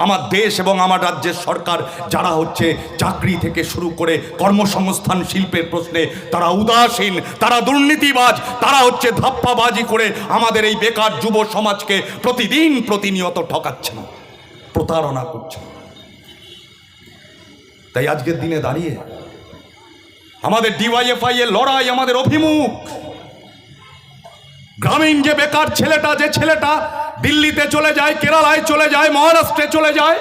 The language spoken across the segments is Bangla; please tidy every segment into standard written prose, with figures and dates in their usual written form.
আমার দেশ এবং আমার রাজ্যের সরকার যারা হচ্ছে চাকরি থেকে শুরু করে কর্মসংস্থান শিল্পের প্রশ্নে তারা উদাসীন, তারা দুর্নীতিবাজ, তারা হচ্ছে ধাপ্পাবাজি করে আমাদের এই বেকার যুব সমাজকে প্রতিদিন প্রতিনিয়ত ঠকাচ্ছেন, প্রতারণা করছেন। তাই আজকের দিনে দাঁড়িয়ে আমাদের ডিওয়াইএফআই এর লড়াই, আমাদের অভিমুখ গ্রামীণ যে বেকার ছেলেটা, যে ছেলেটা দিল্লিতে চলে যায়, কেরালায় চলে যায়, মহারাষ্ট্রে চলে যায়,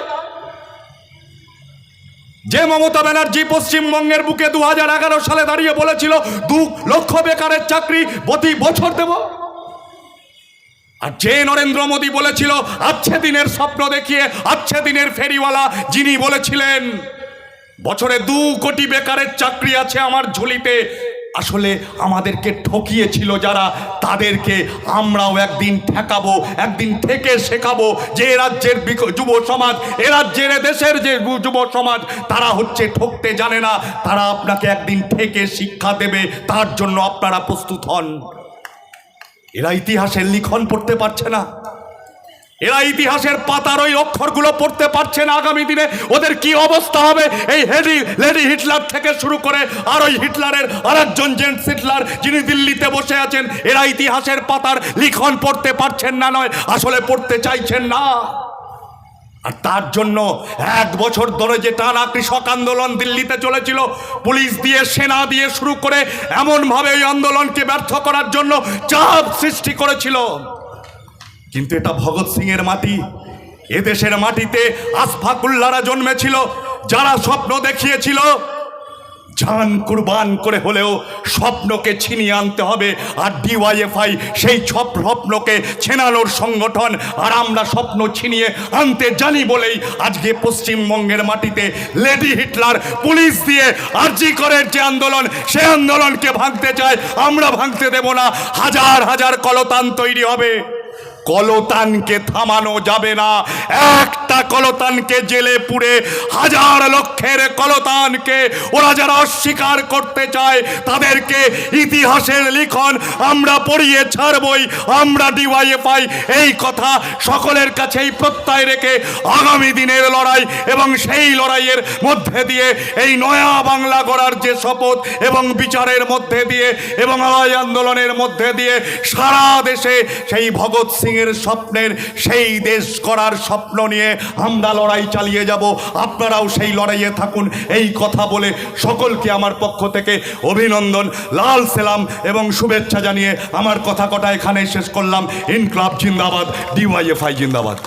যে মমতা ব্যানার্জি পশ্চিমবঙ্গের বুকে 2011 সালে দাঁড়িয়ে বলেছিল 2 লক্ষ বেকারের চাকরি প্রতি বছর দেব, আর যে নরেন্দ্র মোদী বলেছিল আচ্ছে দিনের স্বপ্ন দেখিয়ে আচ্ছে দিনের ফেরিওয়ালা, যিনি বলেছিলেন বছরে 2 কোটি বেকারের চাকরি আছে আমার ঝুলিতে, আসলে আমাদেরকে ঠকিয়েছিল যারা, তাদেরকে আমরাও একদিন ঠেকাবো, একদিন থেকে শেখাবো যে এ রাজ্যের যুব সমাজ, এ রাজ্যের দেশের যে যুব সমাজ তারা হচ্ছে ঠকতে জানে না, তারা আপনাকে একদিন থেকে শিক্ষা দেবে, তার জন্য আপনারা প্রস্তুত হন। এরা ইতিহাসের লিখন পড়তে পারছে না, এরা ইতিহাসের পাতার ওই অক্ষরগুলো পড়তে পারছে না। আগামী দিনে ওদের কি অবস্থা হবে, এই লেডি হিটলার থেকে শুরু করে আর ওই হিটলারের আরেকজন জেন্টস হিটলার যিনি দিল্লিতে বসে আছেন, এরা ইতিহাসের পাতার লিখন পড়তে পারছেন না, নয় আসলে পড়তে চাইছেন না। আর তার জন্য 1 বছর ধরে যে টানা কৃষক আন্দোলন দিল্লিতে চলেছিল, পুলিশ দিয়ে সেনা দিয়ে শুরু করে এমনভাবে ওই আন্দোলনকে ব্যর্থ করার জন্য চাপ সৃষ্টি করেছিল। কিন্তু এটা ভগৎ সিং এর মাটি, এদেশের মাটিতে আশফাকুল্লাহরা জন্মেছিল, যারা স্বপ্ন দেখিয়েছিল জান কুরবান করে হলেও স্বপ্নকে ছিনিয়ে আনতে হবে। আর ডিওয়াইএফআই সেই স্বপ্নকে ছেনানোর সংগঠন, আর আমরা স্বপ্ন ছিনিয়ে আনতে জানি বলেই আজকে পশ্চিমবঙ্গের মাটিতে লেডি হিটলার পুলিশ দিয়ে আরজি করের যে আন্দোলন, সে আন্দোলনকে ভাঙতে চায়, আমরা ভাঙতে দেব না। হাজার হাজার কলতান তৈরি হবে, কলতানকে থামানো যাবে না। একটা কলতানকে জেলে পুড়ে হাজার লক্ষের কলতানকে ওরা যারা অস্বীকার করতে চায় তাদেরকে ইতিহাসের লিখন আমরা পড়িয়ে ছাড়বই। আমরা ডিওয়াইএফআই এই কথা সকলের কাছেই প্রত্যয় রেখে আগামী দিনের লড়াই এবং সেই লড়াইয়ের মধ্যে দিয়ে এই নয়া বাংলা গড়ার যে শপথ এবং বিচারের মধ্যে দিয়ে এবং আলাই আন্দোলনের মধ্যে দিয়ে সারা দেশে সেই ভগৎ সিং এর স্বপ্নের, সেই দেশ করার স্বপ্ন নিয়ে আমরা লড়াই চালিয়ে যাব। আপনারাও সেই লড়াইয়ে থাকুন, এই কথা বলে সকলকে আমার পক্ষ থেকে অভিনন্দন, লাল সালাম এবং শুভেচ্ছা জানিয়ে আমার কথা কটা এখানেই শেষ করলাম। ইনকলাব জিন্দাবাদ, ডিওয়াইএফআই জিন্দাবাদ।